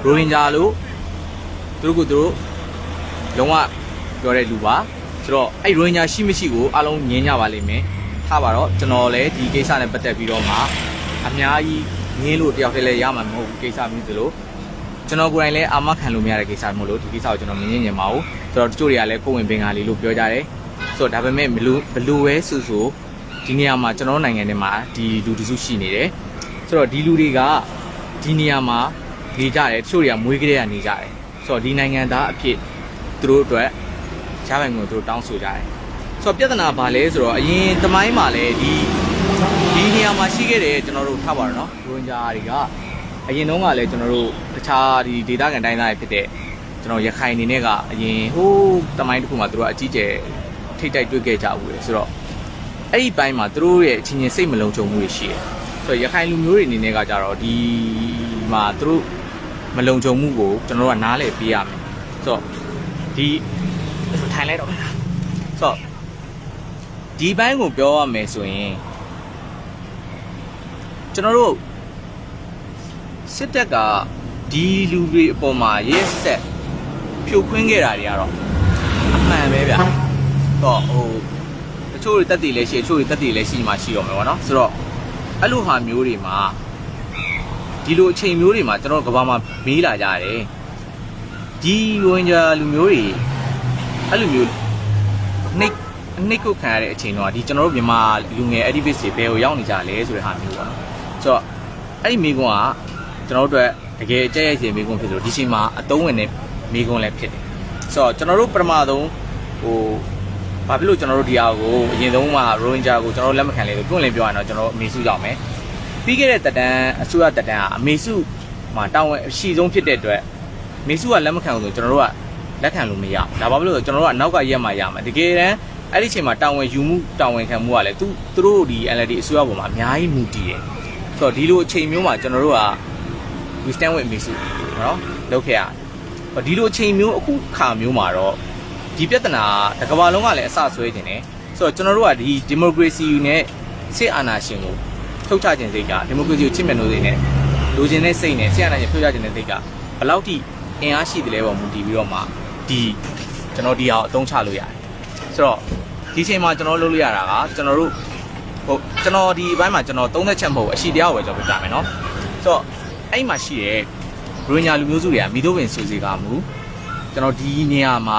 ရိုဟင်ဂျာလို့သူတို့လုံးဝပြောတဲ့လူပါဆိုတော့အဲ့ရိုဟင်ဂျာရှိမရှိကိုအားလုံးငြင်းကြပါလိမ့်မယ်ထားပါတော့ကျွန်တော်လည်းဒီကိစ္စနဲ့ပတ်သက်ပြီးတော့မှအများကြီးငင်းလို့တယောက်တည်းလည်းရမှာမဟုတ်ဘူးကိစ္စမျိုးသလိုကျွန်တော်ကိုယ်တိုင်လည်းအာမခံလို့မရတဲ့ကိစ္စမို့လို့ဒီကိစ္စကိုကျွန်တော်မငင်းညင်ပါဘူးဆိုတော့တချို့တွေကလည်းကိုယ်ဝင်ပင်ကာလီလို့ပြောကြတယ်ဆိုတော့ဒါပေမဲ့ဘလူဝဲဆိုဒီနေရာမှာကျွန်တော်နိုင်ငံထဲမှာဒီလူတစုရှိနေတယ်ဆိုတော့ဒီလူတွေကဒီနေရာမှာနေကြတယ်တချို့တွေကမွေးကလေးကနေကြတယ်ဆိုတော့ဒီနိုင်ငံသားအဖြစ်သူတို့အတွက်ရပိုင်ခွင့်သူတို့တောင်းဆိုကြတယ်ဆိုတော့ပြဿနာဘာလဲဆိုတော့အရင်တမိုင်းမှာလည်းဒီနေရာမှာရှိခဲ့တယ်ကျွန်တော်တို့ထားပါတော့နော်ရိုဟင်ဂျာတွေကအရင်တုန်းကလည်းကျွန်တော်တို့တခြားဒီဒေသခံတိုင်းသားတွေဖြစ်တဲ့ကျွန်တော်ရခိုင်အနေနဲ့ကအရင်ဟိုးတမိုင်းတစ်ခုမှာသူတို့အကြီးကျယ်ထိတ်တိုက်တွေ့ခဲ့ကြဘူးလေဆိုတော့အဲ့ဒီဘိုင်းမှာသူတို့ရဲ့အချင်းချင်းစိတ်မလုံခြုံမှုတွေရှိတယ်ဆိုတော့ရခိုင်လူမျိုးတွေအနေနဲ့ကကြတော့ဒီမှာသူတို့မလုံခြုံမှုကိုကျွန်တော်တို့ကနားလည်ပေးရမယ်ဆိုတော့ဒီထိုင်လိုက်တော့ဆိုတော့ဒီဘိုင်းကိုပြောရမယ်ဆိုရင်ကျွန်တော်တို့စစ်တပ်ကဒီလူတွေအပေါ်မှာရက်ဆက်ဖြိုခွင်းခဲ့တာတွေကတော့အမှန်ပဲဗျတော့ဟိုတချို့တွေတက်တည်လည်းရှိတချို့တွေတက်တည်လည်းရှိမှရှိတော့မယ်ပေါ့နော်ဆိုတော့အဲ့လိုဟာမျိုးတွေမှာဒီလိုအချိန်မျိုးတွေမှာကျွန်တော်ကဘာမှမေးလာကြတယ်ဒီရိုဟင်ဂျာလူမျိုးတွေအဲ့လိုမျိုးနှိတ်ကုတ်ခံရတဲ့အချိန်တော့ဒီကျွန်တော်တို့မြန်မာလူငယ် activist တွေဘယ်ကိုရောက်နေကြလဲဆိုတဲ့ဟာမျိုးပေါ့နော်ဆိုတော့အဲ့ဒီမိကွန်းကကျွန်တော်တို့အတွက်တကယ်အကျက်ရိုက်စီမိကွန်းဖြစ်လို့ဒီချိန်မှာအသုံးဝင်တဲ့မိကွန်းလည်းဖြစ်တယ်ဆိုတော့ကျွန်တော်တို့ပထမဆုံးဟိုဘာဖြစ်လို့ကျွန်တော်တို့ဒီအားကိုအရင်ဆုံးမှာရိုဟင်ဂျာကိုကျွန်တော်တို့လက်မခံလဲလို့တွန့်လင်းပြောရတော့ကျွန်တော်တို့အမေစုရောက်မယ်ပြီးခဲ့တဲ့တက်တန်းအစိုးရတက်တန်းကအမေစုမှာတာဝန်အရှိဆုံးဖြစ်တဲ့အတွက်မေစုကလက်မခံဘူးဆိုကျွန်တော်တို့ကလက်ခံလို့မရဘူးဒါဘာဖြစ်လို့ကျွန်တော်တို့ကနောက်ကရက်မှရမှာတကယ်တမ်းအဲ့ဒီချိန်မှာတာဝန်ယူမှုတာဝန်ခံမှုကလည်းသူတို့ဒီ NLD အစိုးရပေါ်မှာအများကြီးမူတည်တယ်ဆိုတော့ဒီလိုအချိန်မျိုးမှာကျွန်တော်တို့က we stand with မေစုနော်လုပ်ခဲ့ရတယ်ဒီလိုအချိန်မျိုးအခုခါမျိုးမှာတော့ဒီပြဿနာတကဘာလုံးကလည်းအစဆွဲခြင်းတယ်ဆိုတော့ကျွန်တော်တို့ကဒီ democracy နဲ့စစ်အာဏာရှင်ကိုထုတ်ချခြင်းစိတ်က democracy ကိုချစ်မြတ်လို့စိတ်နဲ့လိုချင်တဲ့စိတ်နဲ့စစ်အာဏာရှင်ထုတ်ချခြင်းတဲ့စိတ်ကဘယ်လောက်ထိအင်အားရှိတယ်လဲပေါ့မူတည်ပြီးတော့မှဒီကျွန်တော်ဒီအောင်အသုံးချလို့ရတယ်ဆိုတော့ဒီချိန်မှာကျွန်တော်လုပ်လို့ရတာကကျွန်တော်တို့ကျွန်တော်ဒီအပိုင်းမှာကျွန်တော်30ချက်မဟုတ်အရှိတရားကိုပဲကျွန်တော်ပြမယ်နော်ဆိုတော့အဲ့မှာရှိတဲ့ရိုဟင်ဂျာလူမျိုးစုတွေကမိတို့ပင်ဆိုစီကမူကျွန်တော်ဒီနေရာမှာ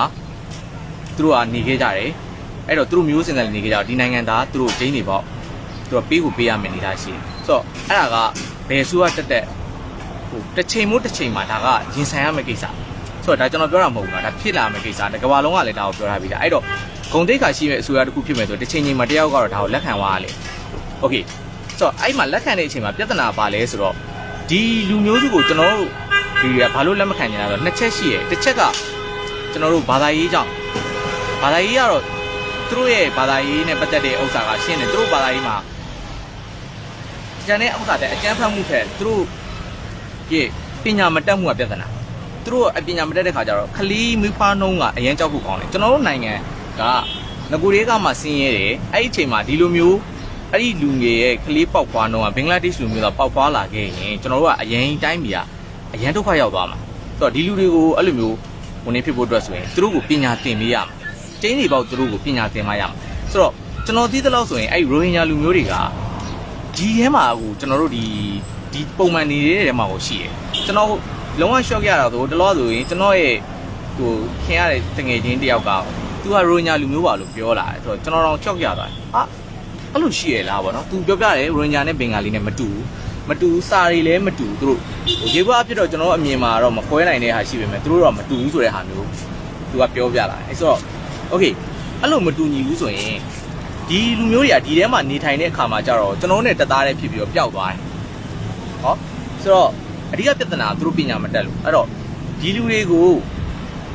သူတို့ကနေခဲ့ကြတယ်အဲ့တော့သူတို့မျိုးစင်တယ်နေခဲ့ကြတော့ဒီနိုင်ငံသားသူတို့ဒိန်းတွေပေါ့သူတို့ပေးကိုပေးရမယ်နေတာရှိဆိုတော့အဲ့ဒါကဘယ်ဆိုကတက်ဟိုတစ်ချိန်မို့တစ်ချိန်မှာဒါကရင်ဆိုင်ရမယ့်ကိစ္စဆိုတော့ဒါကျွန်တော်ပြောတာမဟုတ်ဘူးနော်ဒါဖြစ်လာမယ့်ကိစ္စတကဘာလုံးကလည်းဒါကိုပြောထားပြီးသားအဲ့တော့ဂုံတိတ်ခါရှိမဲ့အစိုးရတစ်ခုဖြစ်မယ်ဆိုတစ်ချိန်ချိန်မှာတယောက်ကတော့ဒါကိုလက်ခံသွားရလေโอเคဆိုတော့အဲ့မှာလက်ခံတဲ့အချိန်မှာပြဿနာပါလဲဆိုတော့ဒီလူမျိုးစုကိုကျွန်တော်တို့ဒီဘာလို့လက်မခံနေတာဆိုတော့နှစ်ချက်ရှိတယ်တစ်ချက်ကကျွန်တော်တို့ဘာသာရေးကြောင့်ဘာသာရေးကတော့သူတို့ရဲ့ဘာသာရေးနဲ့ပတ်သက်တဲ့ဥစ္စာကရှင်းတယ်သူတို့ဘာသာရေးမှာကျန်တဲ့ဥစ္စာတဲ့အကျန်းဖတ်မှုထက်သူတို့ရဲ့ပညာမတတ်မှုကပြဿနာသူတို့အပညာမတတ်တဲ့ခါကျတော့ခလီးမွေးဖွားနှုံးကအရင်ကြောက်ဖို့ကောင်းတယ်ကျွန်တော်တို့နိုင်ငံကငကိုတွေကမှဆင်းရဲတယ်အဲ့ဒီအချိန်မှာဒီလိုမျိုးအဲ့ဒီလူငယ်ရဲ့ခလီးပေါက်ဖွားနှုံးကဘင်္ဂလားဒေ့ရှ်လူမျိုးကပေါက်ဖွားလာခဲ့ရင်ကျွန်တော်တို့ကအရင်တိုင်းပြည်ကအရင်ဒုက္ခရောက်သွားမှာဆိုတော့ဒီလူတွေကိုအဲ့လိုမျိုးဝင်နေဖြစ်ဖို့အတွက်ဆိုရင်သူတို့ကိုပညာသင်ပေးရမှာကျင်းနေပေါက်သူတို့ကိုပညာသင်မရမှာဆိုတော့ကျွန်တော်သိသလောက်ဆိုရင်အဲ့ရိုဟင်ဂျာလူမျိုးတွေကဒီထဲမှာဟိုကျွန်တော်တို့ဒီပုံမှန်နေတဲ့ထဲမှာကိုရှိတယ်ကျွန်တော်လုံးဝ shock ရတာဆိုတလောဆိုရင်ကျွန်တော်ရဲ့ဟိုခင်ရတဲ့တငယ်ချင်းတယောက်ကသူကရိုဟင်ဂျာလူမျိုးပါလို့ပြောလာတယ်ဆိုတော့ကျွန်တော်တော့ shock ရသွားတယ်ဟာအဲ့လိုရှိရလားဗောနော်သူပြောပြတယ်ရိုဟင်ဂျာနဲ့ဘင်္ဂါလီနဲ့မတူစာရီလည်းမတူသူတို့ဟိုရေဘွားအဖြစ်တော့ကျွန်တော်အမြင်မှာတော့မခွဲနိုင်တဲ့ဟာရှိပေမဲ့သူတို့တော့မတူဘူးဆိုတဲ့ဟာမျိုးသူကပြောပြလာတယ်ဆိုတော့ okay အဲ့လိုမတူညီဘူးဆိုရင်ဒီလူမျိုးတွေကဒီထဲမှာနေထိုင်တဲ့အခါမှာကြတော့ကျွန်တော်နဲ့တသားတည်းဖြစ်ပြီးတော့ပျောက်သွားတယ်ဟောဆိုတော့အဓိကပြဿနာသူတို့ပညာမတတ်လို့အဲ့တော့ဒီလူတွေကို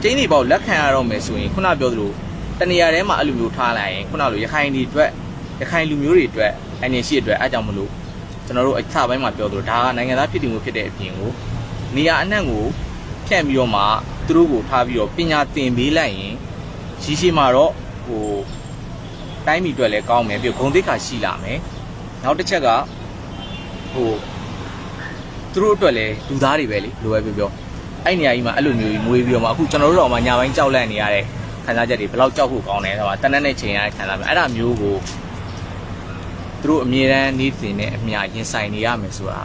ကျင်းနေပေါ့လက်ခံရတော့မယ်ဆိုရင်ခုနပြောသလိုတနေရာထဲမှာအဲ့လိုမျိုးထားလိုက်ရင်ခုနလိုရခိုင်တွေအတွက်ရခိုင်လူမျိုးတွေအတွက်အနေရှိအတွက်အားကြောင့်မလို့ကျွန်တော်တို့အခါပိုင်းမှာပြောသလိုဒါကနိုင်ငံသားဖြစ်တည်မှုဖြစ်တဲ့အပြင်ကိုနေရာအနှံ့ကိုဖြန့်ပြီးတော့မှသူတို့ကိုထားပြီးတော့ပညာသင်ပေးလိုက်ရင်ရှိမှာတော့ဟိုတိုင်းပြည်အတွက်လည်းကောင်းမယ်ပြီးဂုဏ်သိက္ခာရှိလာမယ်နောက်တစ်ချက်ကဟိုသူတို့အတွက်လည်းလူသားတွေပဲလေလိုပဲပြော အဲ့နေရာကြီးမှာအဲ့လိုမျိုးကြီးမွေးပြီးတော့မှအခုကျွန်တော်တို့တော့မှညာပိုင်းကြောက်လန့်နေရတဲ့ခံစားချက်တွေဘယ်လောက်ကြောက်ဖို့ကောင်းလဲဆိုတော့တနက်နဲ့ချိန်ရတဲ့ခံစားမျိုးအဲ့ဒါမျိုးကိုသူတို့အမြဲတမ်းနေ့စဉ်နဲ့အမြရင်ဆိုင်နေရမယ်ဆိုတာ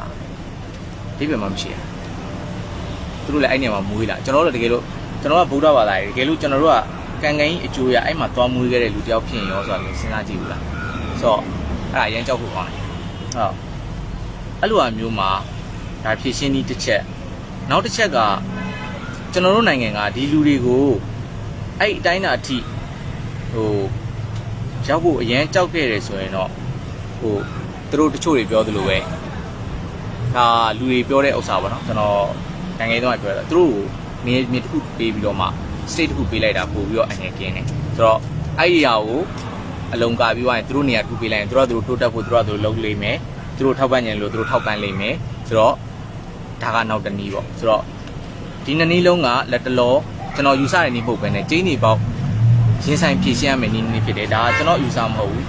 ဒီပြမှာမရှိဘူးသူတို့လည်းအဲ့နေရာမှာမွေးလာကျွန်တော်တို့တကယ်လို့ကျွန်တော်ကဗုဒ္ဓဘာသာတကယ်လို့ကျွန်တော်တို့ကကန်ကန်ကြီးအကျိုးရအဲ့မှာသွားမွေးခဲ့တဲ့လူတယောက်ဖြစ်ရင်ရောဆိုတာမျိုးစဉ်းစားကြည့်ဘူးလားဆိုတော့အဲ့ဒါအရင်ကြောက်ဖို့ကောင်းတယ်ဟုတ်အဲ့လိုအမျိုးမှာဒါဖြည့်ရှင်းနည်းတစ်ချက်နောက်တစ်ချက်ကကျွန်တော်တို့နိုင်ငံကဒီလူတွေကိုအဲ့အတိုင်းအထိရောက်ဖို့အရင်ကြောက်ခဲ့တယ်ဆိုရင်တော့သူတို့တချို့တွေပြောသလိုပဲဒါလူတွေပြောတဲ့ဥစ္စာပေါ့နော်ကျွန်တော်နိုင်ငံရေးတော့ပြောတာသူတို့ကိုမြေတစ်ခုပေးပြီးတော့မှ state တစ်ခုပေးလိုက်တာပို့ပြီးတော့အနေကင်းတယ်ဆိုတော့အဲ့ဒီအရာကိုအလုံးကာပြီးသွားရင်သူတို့နေရာတစ်ခုပေးလိုက်ရင်သူတို့တိုးတက်ဖို့သူတို့လုပ်လိမ့်မယ်သူတို့ထောက်ပံ့ရင်လို့သူတို့ထောက်ပံ့လိမ့်မယ်ဆိုတော့ဒါကနောက်တစ်နည်းပေါ့ဆိုတော့ဒီနှစ်နည်းလုံးကလက်တလောကျွန်တော်ယူဆတဲ့နည်းပုံပဲနဲ့ကျင်းနေပေါက်ရင်းဆိုင်ဖြည့်ရှင်းရမယ်နည်းဖြစ်တယ်ဒါကကျွန်တော်ယူဆမဟုတ်ဘူး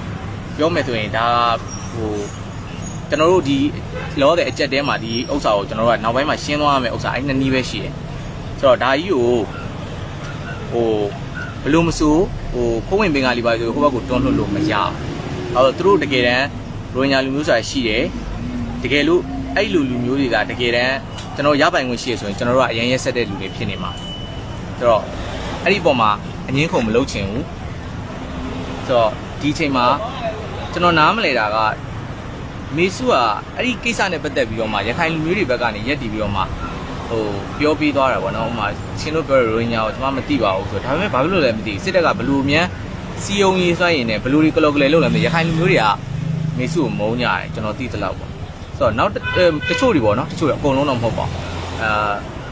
ပြောမယ်ဆိုရင်ဒါကျွန်တော်တို့ဒီလောတဲ့အကြက်တဲမှာဒီဥစ္စာကိုကျွန်တော်တို့ကနောက်ပိုင်းမှာရှင်းသွားရမယ်ဥစ္စာအဲ့နှစ်နည်းပဲရှိတယ်ဆိုတော့ဒါကြီးကိုဘယ်လိုမဆိုခိုးဝင်ပင်ကလေးပါဆိုဟိုဘက်ကိုတွန်းလှုပ်လို့မရဘူးသူတို့တကယ်တမ်းရိုဟင်ဂျာလူမျိုးဆိုတာရှိတယ်တကယ်လို့အဲ့လူမျိုးတွေကတကယ်တမ်းကျွန်တော်ရပိုင်ခွင့်ရှိရဆိုရင်ကျွန်တော်တို့ကအရင်ရက်ဆက်တဲ့လူတွေဖြစ်နေမှာဆိုတော့အဲ့ဒီပုံမှာအငင်းခုံမလုပ်ချင်ဘူးဆိုတော့ဒီအချိန်မှာကျွန်တော်နားမလဲတာကမေစုကအဲ့ဒီကိစ္စနဲ့ပတ်သက်ပြီးတော့မှရခိုင်လူမျိုးတွေဘက်ကနေရက်တီပြီးတော့မှပြောပြီးသွားတာပေါ့နော်ဥမာချင်းတို့ပြောရိုဟင်ဂျာကိုကျွန်မမသိပါဘူးဆိုတော့ဒါပေမဲ့ဘာဖြစ်လို့လဲမသိစစ်တပ်ကဘလူမြန်စီယုံရေးစွမ်းရည်နဲ့ဘလူတွေကလောက်ကလေးလုပ်လာမယ်ရခိုင်လူမျိုးတွေကမေစုကိုမုန်းကြတယ်ကျွန်တော်သိသလောက်ပေါ့ဆိုတော့နောက်တချို့တွေပေါ့နော်တချို့အကုန်လုံးတော့မဟုတ်ပါဘူ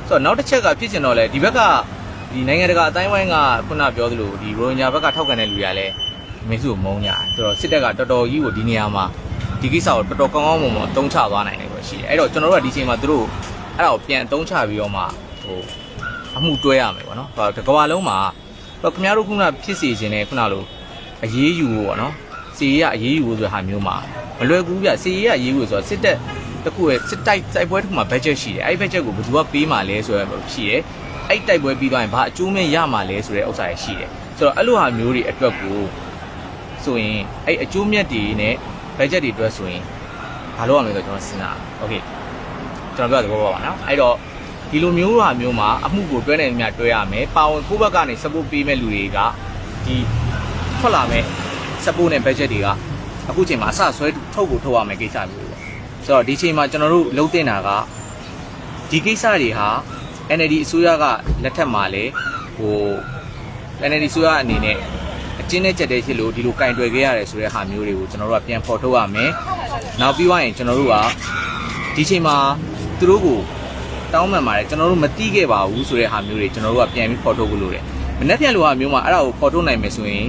းဆိုတော့နောက်တစ်ချက်ကဖြစ်ချင်တော့လေဒီဘက်ကဒီနိုင်ငံတကာအတိုင်းဝိုင်းကခုနပြောသလိုဒီရိုဟင်ဂျာဘက်ကထောက်ခံတဲ့လူတွေကလည်းမေစုကိုမုန်းကြတယ်ဆိုတော့စစ်တပ်ကတော်တော်ကြီးကိုဒီနေရာမှာဒီကိစ္စကိုတော်တော်ကောင်းကောင်းမွန်မွန်အသုံးချသွားနိုင်တယ်ဆိုရှိတယ်အဲ့တော့ကျွန်တော်တို့ကဒီချိန်မှာသူတို့အဲ့ဒါကိုပြန်အသုံးချပြီးတော့မှအမှုတွဲရမယ်ပေါ့နော်တကဘာလုံးမှာခင်ဗျားတို့ခုနဖြစ်စီခြင်းနဲ့ခုနလိုအရေးယူပေါ့နော်စီရအရေးယူဆိုတဲ့ဟာမျိုးမှာမလွယ်ကူပြစီရအရေးယူဆိုတော့စစ်တပ်တခုရဲ့စစ်တိုက်ပွဲတစ်ခုမှာ budget ရှိတယ်အဲ့ဒီ budget ကိုဘယ်သူကပေးမှာလဲဆိုရယ်ရှိတယ်အဲ့တိုက်ပွဲပြီးသွားရင်ဘာအကျိုးမဲ့ရမှာလဲဆိုတဲ့ဥစ္စာတွေရှိတယ်ဆိုတော့အဲ့လိုဟာမျိုးတွေအတွက်ကိုဆိုရင်အဲ့အကျိုးမြတ်တွေနဲ့ budget တွေအတွက်ဆိုရင်ဘာလို့ရမလဲဆိုတော့ကျွန်တော်စဉ်းစားโอเคကျွန်တော်ပြောတဲ့ဘောပါနော်အဲ့တော့ဒီလိုမျိုးဟာမျိုးမှာအမှုကိုတွဲနေမြတွဲရမယ်ပါဝင်ကိုယ့်ဘက်ကနေ support ပေးမဲ့လူတွေကဒီထွက်လာမဲ့ support နဲ့ budget တွေကအခုချိန်မှာအစဆွဲထုတ်ကိုထုတ်ရမယ်ကိစ္စမျိုးပေါ့ဆိုတော့ဒီချိန်မှာကျွန်တော်တို့လုံးတင်တာကဒီကိစ္စတွေဟာ NLD အစိုးရကလက်ထက်မှာလေNLD အစိုးရအနေနဲ့အကျဉ်းနဲ့ကြက်တဲ့ဖြစ်လို့ဒီလိုကင်တွယ်ခဲ့ရတယ်ဆိုတဲ့ဟာမျိုးတွေကိုကျွန်တော်တို့ကပြန်ဖော်ထုတ်ရမယ်နောက်ပြီးသွားရင်ကျွန်တော်တို့ကဒီချိန်မှာသူတို့ကိုတောင်းပန်ပါတယ်ကျွန်တော်တို့မတိခဲ့ပါဘူးဆိုတဲ့ဟာမျိုးတွေကျွန်တော်တို့ကပြန်ပြီးဖော်ထုတ်ဖို့လိုတယ်မနေ့ပြန်လိုဟာမျိုးမှာအဲ့ဒါကိုဖော်ထုတ်နိုင်မယ်ဆိုရင်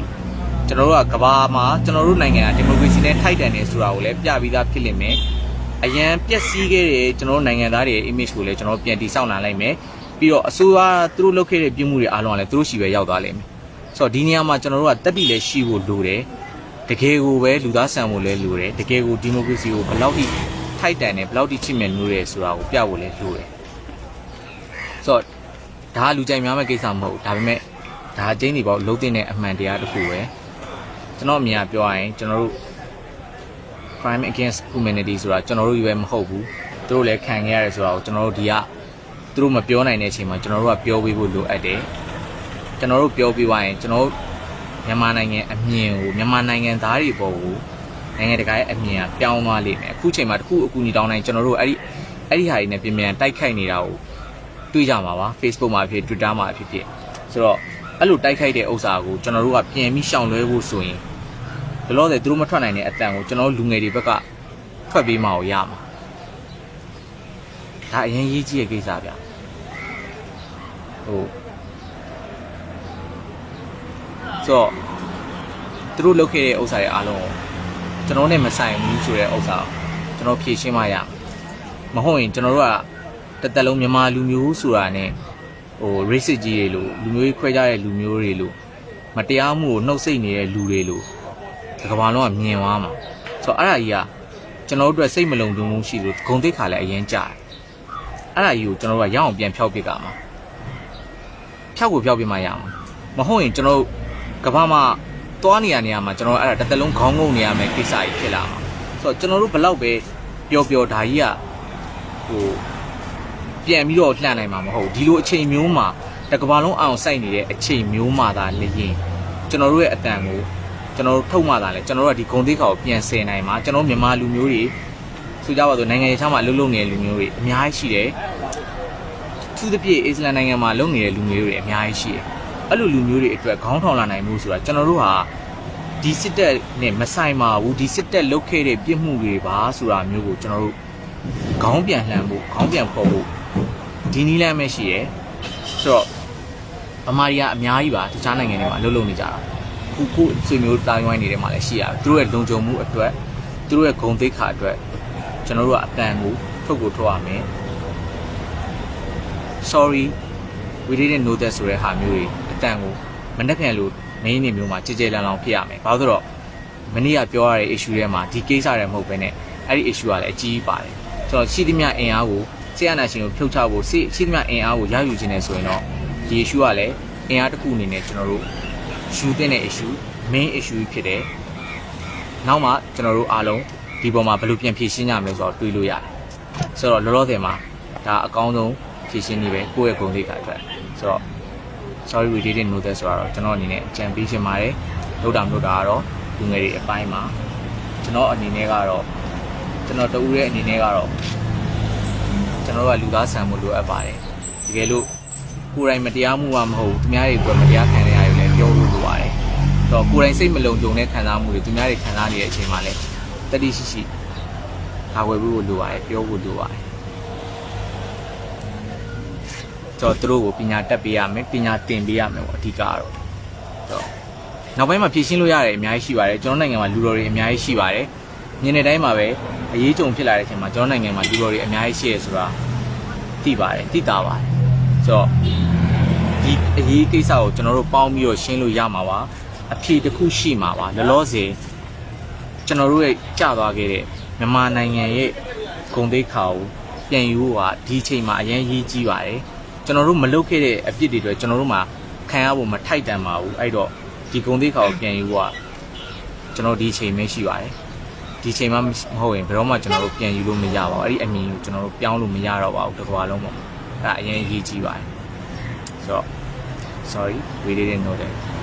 ကျွန်တော်တို့ကကဘာမှာကျွန်တော်တို့နိုင်ငံကဒီမိုကရေစီနဲ့ထိုက်တန်နေဆိုတာကိုလည်းပြပြီးသားဖြစ်လိမ့်မယ်အရန်ပျက်စီးခဲ့တဲ့ကျွန်တော်တို့နိုင်ငံသားတွေရဲ့ image ကိုလည်းကျွန်တော်တို့ပြန်တည်ဆောက်နိုင်လိုက်မယ်ပြီးတော့အစိုးရသူတို့လုပ်ခဲ့တဲ့ပြည်မှုတွေအားလုံးကလည်းသူတို့ရှိပဲရောက်သွားလိမ့်မယ်ဆိုတော့ဒီနေရာမှာကျွန်တော်တို့ကတက်တိလည်းရှိဖို့လိုတယ်တကယ်ကိုပဲလူသားဆန်ဖို့လည်းလိုတယ်တကယ်ကိုဒီမိုကရေစီကိုဘယ်လောက်ထိထိုက်တန်တယ်ဘယ်လောက်ထိချစ်မြတ်နိုးတယ်ဆိုတာကိုပြဖို့လည်းလိုတယ်ဆိုတော့ဒါကလူကြိုက်များမဲ့ကိစ္စမဟုတ်ဒါပေမဲ့ဒါအကျဉ်းတွေပေါ့လုံးတင်တဲ့အမှန်တရားတစ်ခုပဲကျွန်တော်အမြင်ပြောရရင်ကျွန်တော်တို့ crime against humanity ဆိုတာကျွန်တော်တို့ရွယ်မဟုတ်ဘူးသူတို့လည်းခံခဲ့ရတယ်ဆိုတာကိုကျွန်တော်တို့ဒီကသူတို့မပြောနိုင်တဲ့အချိန်မှာကျွန်တော်တို့ကပြောပေးဖို့လိုအပ်တယ်ကျွန်တော်တို့ပြောပြသွားရင်ကျွန်တော်တို့မြန်မာနိုင်ငံအမြင်ကိုမြန်မာနိုင်ငံသားတွေပေါ်ကိုနိုင်ငံတကာရဲ့အမြင်ကပြောင်းသွားလိမ့်မယ်အခုချိန်မှာတခုအကူအညီတောင်းနိုင်ကျွန်တော်တို့အဲ့ဒီဟာတွေနဲ့ပြင်ပြန်တိုက်ခိုက်နေတာကိုတွေ့ကြမှာပါ Facebook မှာဖြစ် Twitter မှာဖြစ်ဆိုတော့အဲ့လိုတိုက်ခိုက်တဲ့ဥစ္စာကိုကျွန်တော်တို့ကပြန်ပြီးရှောင်လွှဲဖို့ဆိုရင်ဘယ်လို့လဲသူတို့မထွက်နိုင်တဲ့အတန်ကိုကျွန်တော်တို့လူငယ်တွေဘက်ကထွက်ပေးမှကိုရမှာဒါအရင်ရေးကြည့်ရဲ့ကိစ္စဗျဆိုတော့သူတို့လုပ်ခဲ့တဲ့ဥစ္စာတွေအားလုံးကိုကျွန်တော်နဲ့မဆိုင်ဘူးဆိုတဲ့ဥစ္စာကိုကျွန်တော်ဖြေရှင်းမှရမဟုတ်ရင်ကျွန်တော်တို့ကတစ်သက်လုံးမြန်မာလူမျိုးဆိုတာနဲ့racist ကြီးတွေလို့လူမျိုးခွဲခြားတဲ့လူမျိုးတွေလို့မတရားမှုကိုနှုတ်ဆက်နေတဲ့လူတွေလို့ဒီကမ္ဘာလုံးကမြင်သွားမှာဆိုတော့အဲ့ဒါကြီးကကျွန်တော်တို့အတွက်စိတ်မလုံခြုံမှုရှိလို့ဂုဏ်သိက္ခာလည်းအရင်ကျတယ် အဲ့ဒါကြီးကိုကျွန်တော်တို့ကရအောင်ပြန်ဖျောက်ပစ်ကြမှာဖျောက်ကိုဖျောက်ပစ်မှရမှာမဟုတ်ရင်ကျွန်တော်တို့ကဘာမှသွားနေရမှာကျွန်တော်အဲ့ဒါတစ်သက်လုံးခေါင်းငုံနေရမယ်ကိစ္စကြီးဖြစ်လာမှာဆိုတော့ကျွန်တော်တို့ဘလောက်ပဲပျော်ဒါကြီးကဟိုပြန်ပြီးတော့လှန်နိုင်မှာမဟုတ်ဒီလိုအချိန်မျိုးမှာတကဘာလုံးအောင်စိုက်နေတဲ့အချိန်မျိုးမှသာလျင်ကျွန်တော်တို့ရဲ့အတန်ကိုကျွန်တော်တို့ထုတ်မှသာလဲကျွန်တော်တို့ကဒီဂုံသေးခါကိုပြန်ဆယ်နိုင်မှာကျွန်တော်မြန်မာလူမျိုးတွေဆိုကြပါစို့နိုင်ငံရေးချမ်းမှာလှုပ်နေတဲ့လူမျိုးတွေအများကြီးရှိတယ်သူတစ်ပြည့်အစ္စလမ်နိုင်ငံမှာလုံနေတဲ့လူမျိုးတွေအများကြီးရှိတယ်အဲ့လိုလူမျိုးတွေအတွက်ခေါင်းထောင်လာနိုင်မှုဆိုတာကျွန်တော်တို့ဟာဒီစစ်တပ်နဲ့မဆိုင်ပါဘူးဒီစစ်တပ်လုတ်ခဲ့တဲ့ပြစ်မှုတွေပါဆိုတာမျိုးကိုကျွန်တော်တို့ခေါင်းပြန်လှန်ဖို့ခေါင်းပြန်ဖော်ဖို့ဒီနည်းလမ်းပဲရှိရယ်ဆိုတော့ဗမာတွေကအများကြီးပါတခြားနိုင်ငံတွေမှာလှုပ်နေကြတာခုဆွေမျိုးတာဝိုင်းနေတဲ့မှာလည်းရှိရတယ်သူတို့ရဲ့လုံခြုံမှုအတွက်သူတို့ရဲ့ဂုဏ်သိက္ခာအတွက်ကျွန်တော်တို့ကအတန်ကိုထုတ်ရမယ် sorry we didn't know that ဆိုတဲ့ဟာမျိုးတွေအတန်ကိုမနှက်ပြန်လို့မင်းနေမျိုးမှာကြည်ကြဲလန်းလောင်ဖြစ်ရမယ်ဘာလို့ဆိုတော့မနေ့ကပြောရတဲ့ issue ထဲမှာဒီကိစ္စတွေမဟုတ်ဘဲနဲ့အဲ့ဒီ issue ကလည်းအကြီးပါတယ်ဆိုတော့ရှိသမျှအင်အားကိုဆရာနာရှင်ကိုဖြုတ်ချဖို့ရှိသမျှအင်အားကိုရယူခြင်းနဲ့ဆိုရင်တော့ဒီ issue ကလည်းအင်အားတစ်ခုအနေနဲ့ကျွန်တော်တို့ယူတဲ့ issue main issue ဖြစ်တယ်နောက်မှကျွန်တော်တို့အားလုံးဒီပေါ်မှာဘယ်လိုပြန်ဖြေရှင်းကြမလဲဆိုတော့တွေးလို့ရတယ်ဆိုတော့လောလောဆယ်မှာဒါအကောင်းဆုံးဖြေရှင်းနေပဲကိုယ့်ရဲ့ဂုဏ်သိက္ခာအတွက်ဆိုတော့ sorry we didn't know that ဆိုတော့ကျွန်တော်အနေနဲ့ကြံပေးချင်ပါတယ်လုပ်တာမလုပ်တာကတော့လူငယ်တွေအပိုင်းမှာကျွန်တော်အနေနဲ့ကတော့ကျွန်တော်တူရဲ့အနေနဲ့ကတော့ကျွန်တော်တို့ကလူသားဆန်မှုလိုအပ်ပါတယ်တကယ်လို့ကိုယ်တိုင်မတရားမှုမှမဟုတ်ဘူးသူများတွေကမတရားခံရရလည်းပြောလို့လိုပါတယ်ဆိုတော့ကိုယ်တိုင်စိတ်မလုံခြုံတဲ့ခံစားမှုတွေသူများတွေခံစားနေတဲ့အချိန်မှာလည်းတတိရှိကာဝယ်ဖို့လိုပါတယ်ပြောဖို့လိုပါတယ်ဆိုတော့သူတို့ကိုပညာတက်ပေးရမယ်ပညာသင်ပေးရမယ်ပေါ့အဓိကတော့နောက်ပိုင်းမှာဖြည့်ရှင်းလို့ရတယ်အများကြီးရှိပါတယ်ကျွန်တော်နိုင်ငံမှာလူတော်တွေအများကြီးရှိပါတယ်ညနေတိုင်းမှာပဲအရေးကြုံဖြစ်လာတဲ့အချိန်မှာကျွန်တော်နိုင်ငံမှာလူတော်တွေအများကြီးရှိရဆိုတာသိပါတယ်သိတာပါတယ်ဆိုတော့ဒီအရေးကိစ္စကိုကျွန်တော်တို့ပေါင်းပြီးတော့ရှင်းလို့ရမှာပါအဖြေတစ်ခုရှိမှာပါလောလောဆယ်ကျွန်တော်တို့ရဲ့ကြာသွားခဲ့တဲ့မြန်မာနိုင်ငံရဲ့ဂုဏ်သိက္ခာကိုပြန်ယူဖို့ကဒီအချိန်မှာအရင်ရေးကြီးပါတယ်ကျွန်တော်တို့မလုပ်ခဲ့တဲ့အပြစ်တွေအတွက်ကျွန်တော်တို့မှာခံရဖို့မထိုက်တန်ပါဘူးအဲ့တော့ဒီဂုဏ်သိက္ခာကိုပြန်ယူဖို့ကကျွန်တော်ဒီအချိန်ပဲရှိပါတယ်ဒီအချိန်မှမဟုတ်ရင်ဘယ်တော့မှကျွန်တော်တို့ပြန်ယူလို့မရပါဘူးအဲ့ဒီအမြင်ကိုကျွန်တော်တို့ပြောင်းလို့မရတော့ပါဘူးတစ်ခွာလုံးပေါ့အဲ့ဒါအရင်ရေးကြီးပါတယ်ဆိုတော့ sorry we didn't know that